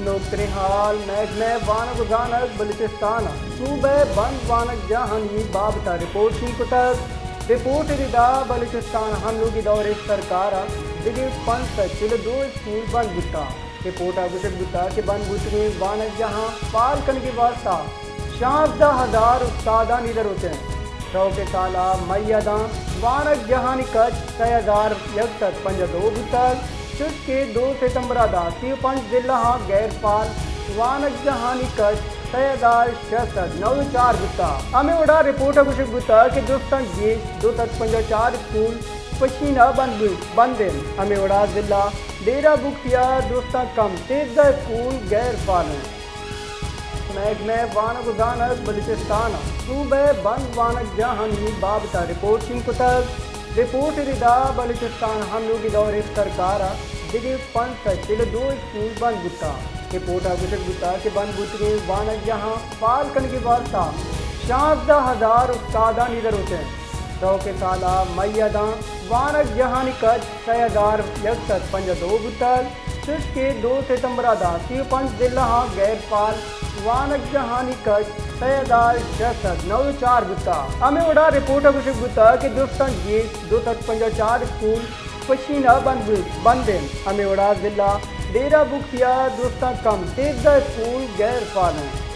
नौकरी हाल महकमे वानक उजानक बलूचिस्तान सूबे बंद वानक जहानी बाबता रिपोर्ट की कुतक रिपोर्ट रिदा बलूचिस्तान हमलों की दौरे सरकार दिगे 5 चिल 2 स्कूल बंद गुत्ता रिपोर्ट आगुशक गुत्ता के बंद गुतरे वानक जहां पालकन के वास्ता 16,000 उस्तादा निदर होते हैं रौ के ताला मैदा वानक जहानी कच 6,152 गुत्तक चुट के 2 सितंबर दा 5 जिला गैर पाल वानक जहानी कच 6,694 गुत्ता हमें उड़ा रिपोर्ट कुछ गुत्ता के दोस्तान जी 254 स्कूल पशीना बंद हमें उड़ा जिला डेरा बुखिया दोस्ता कम 13 स्कूल गैर पाल महकमे वानक उजानक बलूचिस्तान सूबे बंद वानक जहानी बाबता रिपोर्ट की कुतक रिपोर्ट रिदा बलूचिस्तान हमलों की दौरे सरकार दिगे 5 चिल 2 स्कूल बंद गुत्ता रिपोर्ट आगुशक गुत्ता के बंद गुतरे वानक जहां पालकन के वास्ता 16,000 उस्तादा निदर होते हैं रौ के ताला मैदा वानक जहानी कच 6,152 गुत्तक चुट के 2 सितंबर दा 5 जिला गैर पाल वानक जहानी कच 6,694 गुत्ता हमें उड़ा रिपोर्ट कुछ गुत्ता के दोस्तान जी 254 स्कूल पशीना बंद हमें उड़ा जिला डेरा बुखिया दोस्ता कम 13 स्कूल गैर पाल हैं।